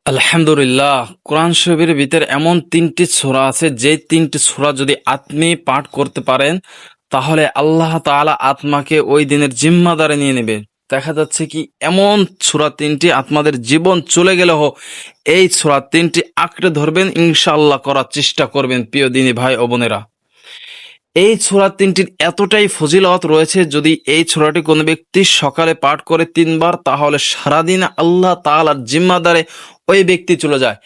আলহামদুলিল্লাহ, কোরআন শরীফের ভিতরে এমন তিনটি সূরা আছে, যে তিনটি সূরা যদি আপনি পাঠ করতে পারেন তাহলে আল্লাহ তাআলা আত্মাকে ওই দিনের জিম্মাদারে নিয়ে নেবে। দেখা যাচ্ছে কি, এমন সূরা তিনটি আপনাদের জীবন চলে গেলেও এই সূরা তিনটি আঁকড়ে ধরবেন, ইনশাআল্লাহ করার চেষ্টা করবেন। প্রিয় দিনী ভাই ও বোনেরা, এই সূরা তিনটির এতটাই ফজিলত রয়েছে, যদি এই সূরাটি কোনো ব্যক্তি সকালে পাঠ করে 3 বার, তাহলে সারাদিন আল্লাহ তাআলার জিম্মাদারে ওই ব্যক্তি চলে যায়।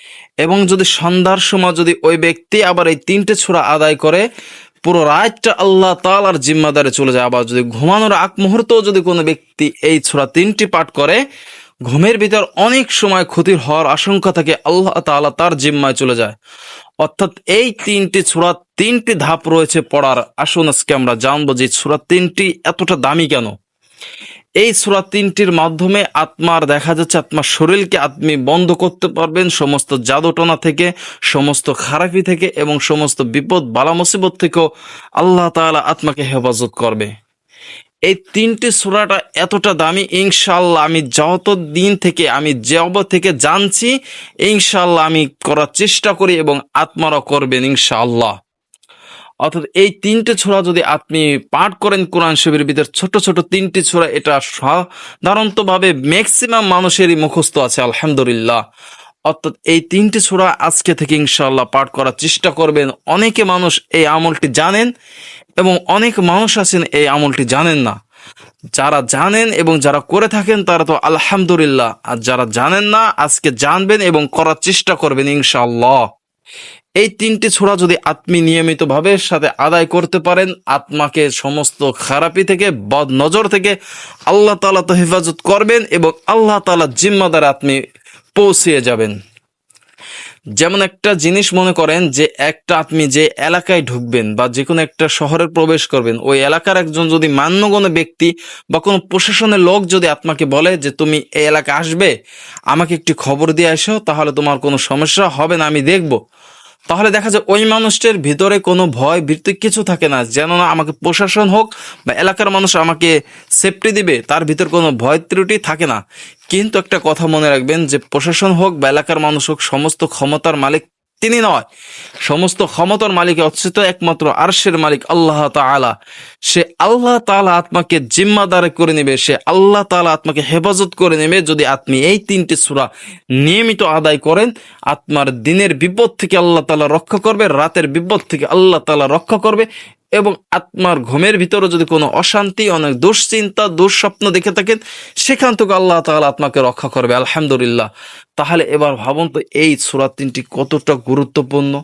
এবং যদি সন্ধ্যার সময় যদি ওই ব্যক্তি আবার এই তিনটে সূরা আদায় করে, পুরো রাতটা আল্লাহ তাআলার জিম্মাদারে চলে যায়। আবার যদি ঘুমানোর আগ মুহূর্তেও যদি কোনো ব্যক্তি এই সূরা তিনটি পাঠ করে, ঘুমের ভিতর অনেক সময় ক্ষতির হওয়ার আশঙ্কা থাকে, আল্লাহ তাআলা তার জিম্মায় চলে যায়। অর্থাৎ এই তিনটি সূরা, তিনটি ধাপ রয়েছে পড়ার। আসুন আজকে আমরা জানবো যে সূরা তিনটি এতটা দামি কেন। এই সূরা তিনটির মাধ্যমে আত্মার, দেখা যাচ্ছে আত্মার শরীরকে আপনি বন্ধ করতে পারবেন সমস্ত জাদুটনা থেকে, সমস্ত খারাপি থেকে, এবং সমস্ত বিপদ বালা মুসিবত থেকেও আল্লাহ তাআলা আত্মাকে হেফাজত করবে। এই তিনটি সূরাটা এতটা দামি, ইনশাআল্লাহ আমি যত দিন থেকে, আমি জব থেকে জানছি, ইনশাআল্লাহ আমি করার চেষ্টা করি এবং আত্মারা করবেন ইনশাআল্লাহ। অর্থাৎ এই তিনটে সূরা যদি আপনি পাঠ করেন, কোরআন শরীফের ভিতর ছোট ছোট তিনটি সূরা, এটা সাধারণতভাবে ম্যাক্সিমাম মানুষেরই মুখস্থ আছে আলহামদুলিল্লাহ। অর্থাৎ এই তিনটি সূরা আজকে থেকে ইনশাআল্লাহ পাঠ করার চেষ্টা করবেন। অনেকে মানুষ এই আমলটি জানেন এবং অনেক মানুষ আছেন এই আমলটি জানেন না। যারা জানেন এবং যারা করে থাকেন তারা তো আলহামদুলিল্লাহ, আর যারা জানেন না আজকে জানবেন এবং করার চেষ্টা করবেন ইনশাআল্লাহ। এই তিনটি সূরা যদি আপনি নিয়মিতভাবে সাথে আদায় করতে পারেন, আত্মাকে সমস্ত খারাপি থেকে, বদ নজর থেকে আল্লাহ তাআলা তো হেফাজত করবেন এবং আল্লাহ তাআলা জিম্মাদারে আপনি পৌঁছিয়ে যাবেন। যেমন একটা জিনিস মনে করেন যে আপনি যে এলাকায় ঢুকবেন বা যে কোনো একটা শহরে প্রবেশ করবেন, ওই এলাকার একজন যদি মান্যগণ্য ব্যক্তি বা কোনো প্রশাসনের লোক যদি আপনাকে বলে যে তুমি এই এলাকায় আসবে, আমাকে একটি খবর দিয়ে আসো, তাহলে তোমার কোনো সমস্যা হবে না, আমি দেখব। তাহলে দেখা যায় ওই মানুষটার ভিতরে কোনো ভয় ভীতি কিছু থাকে না, যেন না আমাকে প্রশাসন হোক বা এলাকার মানুষ আমাকে সেফটি দিবে, তার ভিতর কোনো ভয় ত্রুটি থাকে না। কিন্তু একটা কথা মনে রাখবেন, যে প্রশাসন হোক বা এলাকার মানুষ হোক, সমস্ত ক্ষমতার মালিক তিনি নয়। সমস্ত ক্ষমতার মালিক হচ্ছে তো একমাত্র আরশের মালিক আল্লাহ তাআলা। সে আল্লাহ তাআলা আত্মাকে জিম্মাদার করে নেবে, সে আল্লাহ তাআলা আত্মাকে হেফাজত করে নেবে যদি আপনি এই তিনটি সূরা নিয়মিত আদায় করেন। আত্মার দিনের বিপদ থেকে আল্লাহ তাআলা রক্ষা করবে, রাতের বিপদ থেকে আল্লাহ তাআলা রক্ষা করবে, এবং আত্মার ঘুমের ভিতরে যদি কোনো অশান্তি, অনেক দুশ্চিন্তা, দুঃস্বপ্ন দেখে থাকেন, সেখান থেকে আল্লাহ তাআলা আত্মাকে রক্ষা করবে আলহামদুলিল্লাহ। তাহলে এবার ভাবুন তো এই সূরা তিনটি কতটা গুরুত্বপূর্ণ।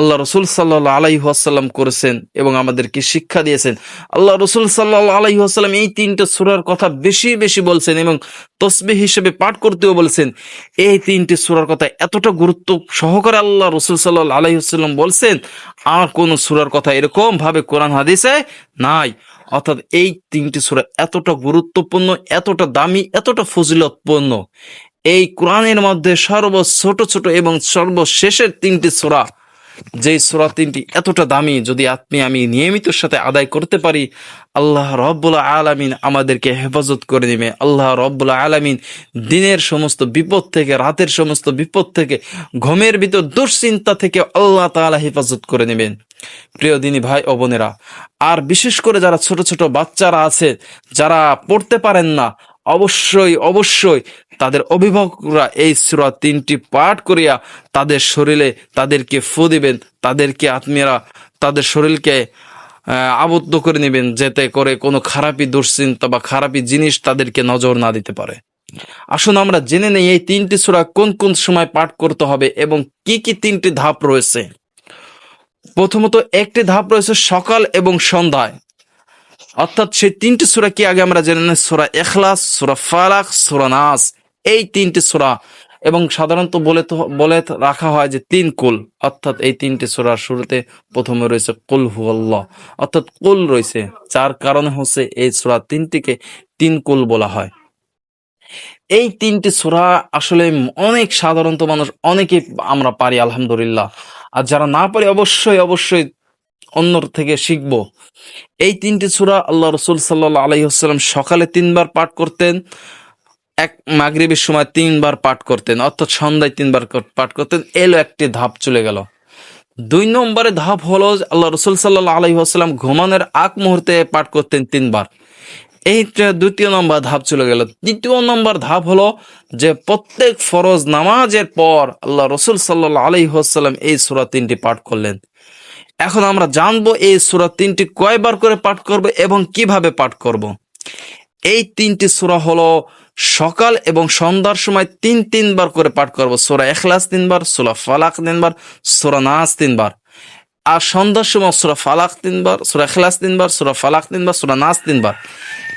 আল্লাহ রসুল সাল্লাল্লাহু আলাইহি ওয়াসাল্লাম করেছেন এবং আমাদেরকে শিক্ষা দিয়েছেন। আল্লাহ রসুল সাল্লাল্লাহু আলাইহি ওয়াসাল্লাম এই তিনটে সূরার কথা বেশি বেশি বলছেন এবং তসবিহ হিসেবে পাঠ করতেও বলছেন। এই তিনটি সূরার কথা এতটা গুরুত্ব সহকারে আল্লাহ রসুল সাল্লাল্লাহু আলাইহি ওয়াসাল্লাম বলছেন, আর কোন সূরার কথা এরকম ভাবে কোরআন হাদিসে নাই। অর্থাৎ এই তিনটি সূরা এতটা গুরুত্বপূর্ণ, এতটা দামি, এতটা ফজিলতপূর্ণ। এই কোরআনের মধ্যে ছোট ছোট এবং সর্বশেষের তিনটি সূরা, যেই সূরা তিনটি এতটা দামি, যদি আমি নিয়মিত সাথে আদায় করতে পারি, আল্লাহ রব্বুল আলামিন আমাদেরকে হেফাজত করে নেবে। আল্লাহ রব্বুল আলামিন দিনের সমস্ত বিপদ থেকে, রাতের সমস্ত বিপদ থেকে, ঘুমের ভিতর দুশ্চিন্তা থেকে আল্লাহ তাআলা হেফাজত করে নেবেন। প্রিয় দিনী ভাই ও বোনেরা, আর বিশেষ করে যারা ছোট ছোট বাচ্চারা আছে, যারা পড়তে পারেন না, অবশ্যই অবশ্যই তাদের অভিভাবকরা এই সূরা তিনটি পাঠ করিয়া তাদের শরীরে তাদেরকে ফু দিবেন, তাদেরকে আত্মীয়রা তাদের শরীরকে আবদ্ধ করে নেবেন, যাতে করে কোনো খারাপি দুশ্চিন্তা বা খারাপি জিনিস তাদেরকে নজর না দিতে পারে। আসুন আমরা জেনে নেই এই তিনটি সূরা কোন কোন সময় পাঠ করতে হবে এবং কি কি তিনটি ধাপ রয়েছে। প্রথমত একটি ধাপ রয়েছে সকাল এবং সন্ধ্যায়। অর্থাৎ সেই তিনটি সূরা কি আগে আমরা জেনে নেই, সূরা ইখলাস, সূরা ফালাক, সূরা নাস। এই তিনটি সূরা, এবং সাধারণত বলে রাখা হয় যে 3 কুল। অর্থাৎ এই তিনটি সূরার শুরুতে প্রথমে রয়েছে কুল হুয়াল্লাহ, অর্থাৎ কুল রয়েছে, যার কারণে হচ্ছে এই সূরা তিনটিকে 3 কুল বলা হয়। এই তিনটি সূরা আসলে অনেক সাধারণত মানুষ অনেকে আমরা পারি আলহামদুলিল্লাহ, আর যারা না পারি অবশ্যই অবশ্যই অন্যর থেকে শিখবো। এই তিনটি সূরা আল্লাহ রসুল সাল্লাল্লাহু আলাইহি ওয়াসাল্লাম সকালে 3 বার পাঠ করতেন, এক মাগরিবের সময় 3 বার পাঠ করতেন, অর্থাৎ সন্ধ্যায় 3 বার পাঠ করতেন। এলো একটি ধাপ চলে গেল। 2 নম্বরে ধাপ হলো আল্লাহ রসুল সাল্লাল্লাহু আলাইহি ওয়াসাল্লাম ঘুমানোর আগ মুহূর্তে পাঠ করতেন 3 বার। এইটা 2য় নম্বর ধাপ চলে গেল। 3য় নম্বর ধাপ হলো যে প্রত্যেক ফরজ নামাজের পর আল্লাহ রসুল সাল্লাল্লাহু আলাইহি ওয়াসাল্লাম এই সূরা 3টি পাঠ করলেন। এখন আমরা জানবো এই সূরা 3টি কয়বার করে পাঠ করব এবং কিভাবে পাঠ করব। এই 3টি সূরা হলো সকাল এবং সন্ধ্যার সময় 3 বার করে পাঠ করব। সূরা ইখলাস 3 বার, সূরা ফালাক 3 বার, সূরা নাস 3 বার। আর সন্ধ্যার সময় সূরা ফালাক 3 বার, সূরা ইখলাস 3 বার, সূরা ফালাক 3 বার, সূরা নাস 3 বার।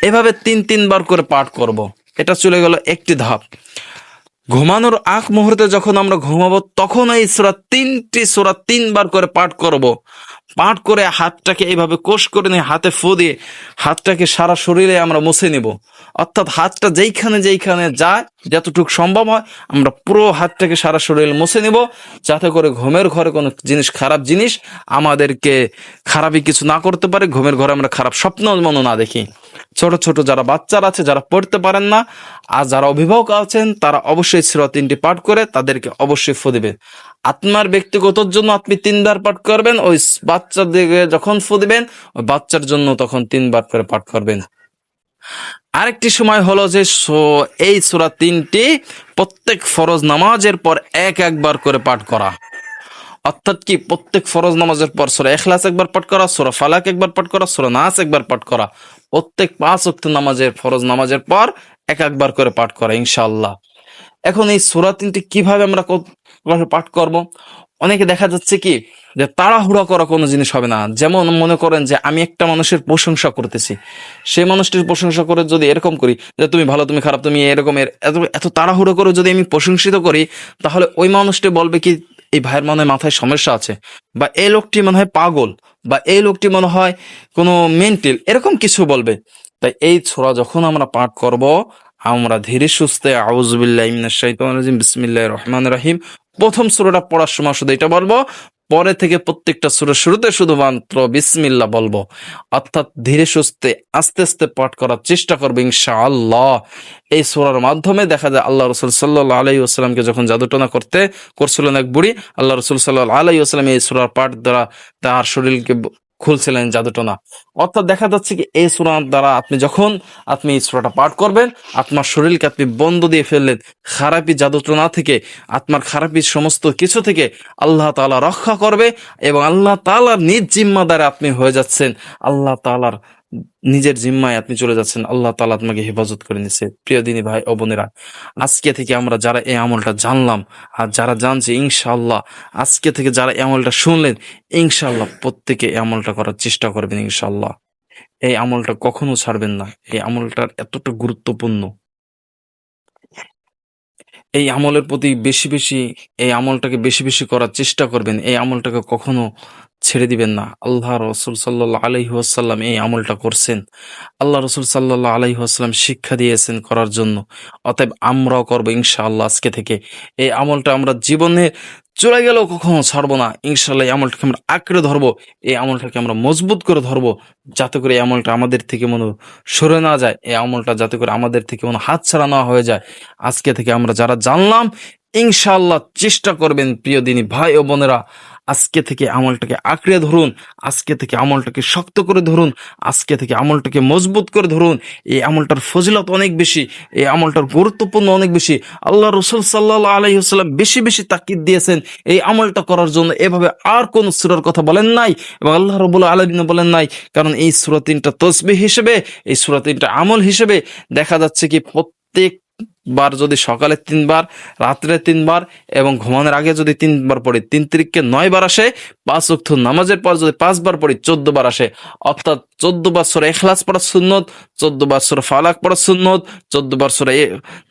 এভাবে 3 বার করে পাঠ করব। এটা চলে গেল একটি ধাপ। ঘুমানোর আগ মুহূর্তে যখন আমরা ঘুমাবো তখন এই সূরা 3বার করে পাঠ করব। পাঠ করে হাতটাকে এইভাবে কোষ করে নিয়ে হাতে ফু দিয়ে হাতটাকে সারা শরীরে আমরা মুছে নিব। অর্থাৎ হাতটা যেইখানে যেইখানে যায়, যতটুকু সম্ভব হয় আমরা পুরো হাতটাকে সারা শরীরে মুছে নিব, যাতে করে ঘুমের ঘরে কোনো জিনিস, খারাপ জিনিস আমাদেরকে খারাপই কিছু না করতে পারে। ঘুমের ঘরে আমরা খারাপ স্বপ্ন মনে না দেখি। ছোট ছোট যারা বাচ্চারা আছে, যারা পড়তে পারেন না, আর যারা অভিভাবক আছেন, তারা অবশ্যই সূরা 3টি পাঠ করে তাদেরকে অবশ্যই ফু দিবেন। আপনার ব্যক্তিগতর জন্য আপনি 3বার পাঠ করবেন, ওই বাচ্চার দিকে যখন ফু দিবেন ওই বাচ্চার জন্য তখন 3বার করে পাঠ করবেন। আরেকটি সময় হলো যে এই সূরা 3টি প্রত্যেক ফরজ নামাজের পর একবার করে পাঠ করা। অর্থাৎ কি, প্রত্যেক ফরজ নামাজের পর সূরা ইখলাস একবার পাঠ করা, সূরা ফালাক একবার পাঠ করা, সূরা নাস একবার পাঠ করা। প্রত্যেক 5 ওয়াক্ত নামাজের, ফরজ নামাজের পর একবার করে পাঠ করা ইনশাআল্লাহ। এখন এই সূরা 3টি কিভাবে আমরা পাঠ করব? অনেকে দেখা যাচ্ছে কি যে তাড়াহুড়া করা কোনো জিনিস হবে না। যেমন মনে করেন যে আমি একটা মানুষের প্রশংসা করতেছি, সেই মানুষটির প্রশংসা করে যদি এরকম করি যে তুমি ভালো, তুমি খারাপ, তুমি এরকমের, এত তাড়াহুড়ো করে যদি আমি প্রশংসিত করি, তাহলে ওই মানুষটি বলবে কি, এই ভাইয়ের মনে হয় মাথায় সমস্যা আছে, বা এই লোকটি মনে হয় পাগল, বা এই লোকটি মনে হয় কোনো মেন্টাল, এরকম কিছু বলবে। তাই এই সূরা যখন আমরা পাঠ করব, আমরা ধীরে সুস্থে আউযু বিল্লাহি মিনাশ শাইতানির রাজিম বিসমিল্লাহির রহমানির রহিম প্রথম সূরাটা পড়ার সময় শুধু এটা বলবো, পরে থেকে প্রত্যেকটা সূরার শুরুতে শুধুমাত্র বিসমিল্লাহ বলবো। অর্থাৎ ধীরে সুস্থে আস্তে আস্তে পাঠ করার চেষ্টা করবো ইনশাআল্লাহ। এই সূরার মাধ্যমে দেখা যায় আল্লাহ রাসূল সাল্লাল্লাহু আলাইহি ওয়াসাল্লামকে যখন জাদুটনা করছিলেন এক বুড়ি, আল্লাহ রাসূল সাল্লাল্লাহু আলাইহি ওয়াসাল্লাম এই সূরার পাঠ দ্বারা তার শরীরকে খুলছিলেন জাদুটনা। অর্থাৎ দেখা যাচ্ছে কি, এই সূরার দ্বারা আপনি এই সূরাটা পাঠ করবেন, আপনার শরীরকে আপনি বন্ধ দিয়ে ফেললেন খারাপি জাদুটনা থেকে, আপনার খারাপি সমস্ত কিছু থেকে আল্লাহ তাআলা রক্ষা করবে, এবং আল্লাহ তাআলার নিজ জিম্মাদারে আপনি হয়ে যাচ্ছেন। আল্লাহ তাআলার নিজের জিম্মায় আপনি চলে যাচ্ছেন, আল্লাহ তাআলা আপনাকে হেফাজত করে নিচ্ছে। প্রিয় দিনী ভাই ও বোনেরা, আজকে থেকে আমরা যারা এই আমলটা জানলাম, আর যারা জানছে ইনশাআল্লাহ, আজকে থেকে যারা এই আমলটা শুনলেন, ইনশাআল্লাহ প্রত্যেকে এই আমলটা করার চেষ্টা করবেন ইনশাআল্লাহ। এই আমলটা কখনো ছাড়বেন না। এই আমলটার এতটা গুরুত্বপূর্ণ। এই আমলের প্রতি এই আমলটাকে বেশি বেশি করার চেষ্টা করবেন। এই আমলটাকে কখনো ছেড়ে দিবেন না। আল্লাহ রসুল সাল্লাল্লাহু আলাইহি ওয়াসাল্লাম এই আমলটা করছেন, আল্লাহ রসুল সাল্লাল্লাহু আলাইহি ওয়াসাল্লাম শিক্ষা দিয়েছেন করার জন্য। অতএব আমরাও করবো ইনশাআল্লাহ। আজকে থেকে এই আমলটা আমরা জীবনে চলে গেলেও কখনো ছাড়বো না ইনশাআল্লাহ। এই আমলটাকে আমরা আঁকড়ে ধরবো, এই আমলটাকে আমরা মজবুত করে ধরবো, যাতে করে এই আমলটা আমাদের থেকে সরে না যায়, এই আমলটা যাতে করে আমাদের থেকে হাত ছাড়া না হয়ে যায়। আজকে থেকে আমরা যারা জানলাম, ইনশাআল্লাহ চেষ্টা করবেন প্রিয় দিনী ভাই ও বোনেরা, আজকে থেকে আমলটাকে আঁকড়ে ধরুন, আজকে থেকে আমলটাকে শক্ত করে ধরুন, আজকে থেকে আমলটাকে মজবুত করে ধরুন। এই আমলটার ফজিলত অনেক বেশি, এই আমলটার গুরুত্বপূর্ণ অনেক বেশি। আল্লাহ রসুল সাল্লাল্লাহু আলাইহি ওয়াসাল্লাম বেশি বেশি তাকিদ দিয়েছেন এই আমলটা করার জন্য। এভাবে আর কোন সূরার কথা বলেন নাই, এবং আল্লাহ রাব্বুল আলামিন বলেন নাই। কারণ এই সূরা 3টা তাসবিহ হিসেবে, এই সূরা 3টা আমল হিসেবে দেখা যাচ্ছে কি, প্রত্যেক বার যদি সকালে 3 বার, রাত্রে 3 বার, এবং ঘুমানোর আগে যদি 3 বার পড়ি, 3 তিরিকে 9 বার আসে। 5 ওয়াক্ত নামাজের পর যদি 5 বার পড়ি, 14 বার আসে। অর্থাৎ 14 বার সূরা ইখলাস পড়া সুন্নত, 14 বার সূরা ফালাক পড়া সুন্নত, 14 বার সূরা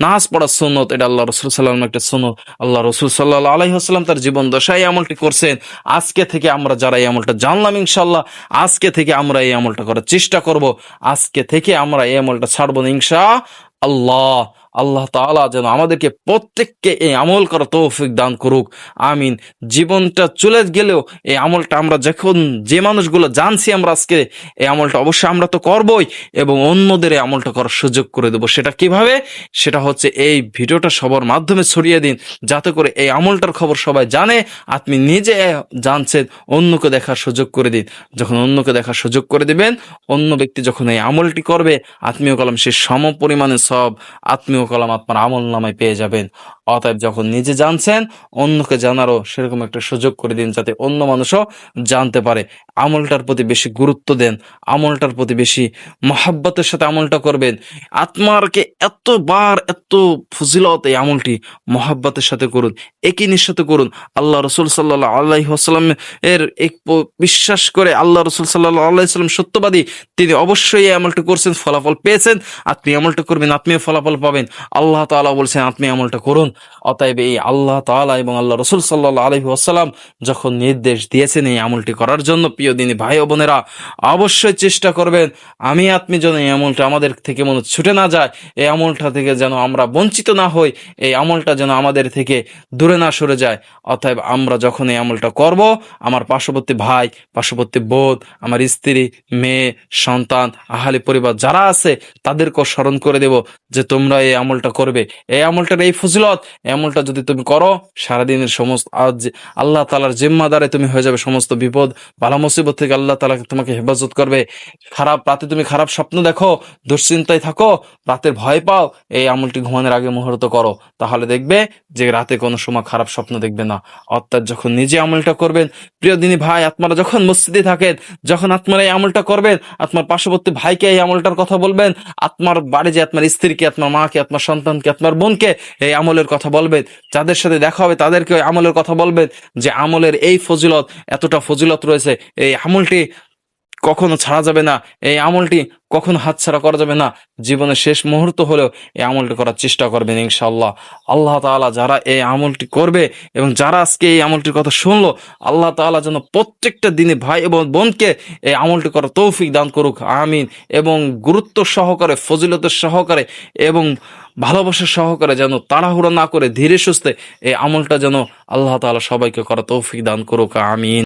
নাস পড়া সুন্নত। এটা আল্লাহ রাসূল সাল্লাল্লাহু আলাইহি ওয়াসাল্লাম একটা সুন্নত। আল্লাহ রাসূল সাল্লাল্লাহু আলাইহি ওয়াসাল্লাম তার জীবন দশায় এই আমলটি করছেন। আজকে থেকে আমরা যারা এই আমলটা জানলাম, ইনশাআল্লাহ আজকে থেকে আমরা এই আমলটা করার চেষ্টা করব। আজকে থেকে আমরা এই আমলটা ছাড়বো না ইনশাআল্লাহ। আল্লাহ তাআলা যেন আমাদেরকে প্রত্যেককে এই আমল করা তৌফিক দান করুক, আমিন। জীবনটা চলে গেলেও এই আমলটা আমরা যখন যে মানুষগুলো জানছি আমরা আজকে এই আমলটা অবশ্যই আমরা তো করবই, এবং অন্যদের এই আমলটা করার সুযোগ করে দেবো। সেটা কিভাবে? সেটা হচ্ছে এই ভিডিওটা সবার মাধ্যমে ছড়িয়ে দিন, যাতে করে এই আমলটার খবর সবাই জানে। আপনি নিজে জানছেন, অন্যকে দেখার সুযোগ করে দিন। যখন অন্যকে দেখার সুযোগ করে দিবেন, অন্য ব্যক্তি যখন এই আমলটি করবে, আত্মীয় কলাম সে সম পরিমাণে সব আত্মীয় কলাম আপনার আমল নামায় পেয়ে যাবেন। অতএব যখন নিজে জানছেন, অন্যকে জানারও সেরকম একটা সুযোগ করে দিন, যাতে অন্য মানুষও জানতে পারে। আমলটার প্রতি বেশি গুরুত্ব দেন, আমলটার প্রতি বেশি মহাব্বতের সাথে আমলটা করবেন। আত্মারকে এতবার এত ফজিলত এই আমলটি মহাব্বতের সাথে করুন, একই নিঃসাথে করুন। আল্লাহ রসুল সাল্লাহ আলাইহি ওয়াসাল্লাম এর এক বিশ্বাস করে, আল্লাহ রসুল সাল্লাহ আলাইহি সাল্লাম সত্যবাদী, তিনি অবশ্যই এই আমলটা করছেন, ফলাফল পেয়েছেন। আপনি আমলটা করবেন, আপনিও ফলাফল পাবেন। আল্লাহ তাআলা বলছেন আপনি আমলটা করুন। অতএব এই আল্লাহ তাআলা এবং আল্লাহ রসুল সাল্লাহ আলাইহি ওয়াসাল্লাম যখন নির্দেশ দিয়েছেন এই আমলটি করার জন্য, প্রিয় দিনী ভাই ও বোনেরা, অবশ্যই চেষ্টা করবেন আমি আপনি যেন এই আমলটা আমাদের থেকে মনে ছুটে না যায়, এই আমলটা থেকে যেন আমরা বঞ্চিত না হই, এই আমলটা যেন আমাদের থেকে দূরে না সরে যায়। অতএব আমরা যখন এই আমলটা করব, আমার পার্শ্ববর্তী ভাই, পার্শ্ববর্তী বোন, আমার স্ত্রী, মেয়ে, সন্তান, আহালি পরিবার যারা আছে, তাদেরকেও স্মরণ করে দেব যে তোমরা এই আমলটা করবে। এই আমলটার এই ফজিলত, এই আমলটা যদি তুমি করো, সারাদিনের সমস্ত আল্লাহ তাআলার জিম্মাদারে তুমি হয়ে যাবে। সমস্ত বিপদ বালা মুসিবত থেকে আল্লাহ তাআলা তোমাকে হেফাজত করবে। খারাপ রাতে তুমি খারাপ স্বপ্ন দেখো, দুশ্চিন্তায় থাকো, রাতের ভয় পাও, এই আমলটি ঘুমানোর আগে মুহূর্ত করো, তাহলে দেখবে যে রাতে কোনো সময় খারাপ স্বপ্ন দেখবে না। অর্থাৎ যখন নিজে আমলটা করবেন, প্রিয় দিনী ভাই, আপনারা যখন মসজিদে থাকেন, যখন আপনারা এই আমলটা করবেন, আপনার পার্শ্ববর্তী ভাইকে এই আমলটার কথা বলবেন, আপনার বাড়ি যে আপনার স্ত্রীকে, আপনার মাকে, আপনার সন্তানকে, আপনার বোনকে এই আমলের কথা বলবেন। যাদের সাথে দেখা হবে তাদেরকে ওই আমলের কথা বলবেন, যে আমলের এই ফজিলত, এতটা ফজিলত রয়েছে, এই আমলটি কখনো ছাড়া যাবে না, এই আমলটি কখনো হাতছাড়া করা যাবে না। জীবনের শেষ মুহূর্ত হলেও এই আমলটি করার চেষ্টা করবেন ইনশাআল্লাহ। আল্লাহ তাআলা যারা এই আমলটি করবে এবং যারা আজকে এই আমলটির কথা শুনলো, আল্লাহ তাআলা যেন প্রত্যেকটা দিনে ভাই এবং বোনকে এই আমলটি করার তৌফিক দান করুক, আমিন। এবং গুরুত্ব সহকারে, ফজিলতের সহকারে এবং ভালোবাসা সহকারে, যেন তাড়াহুড়ো না করে ধীরে সুস্থে এই আমলটা যেন আল্লাহ তাআলা সবাইকে করার তৌফিক দান করুক, আমিন।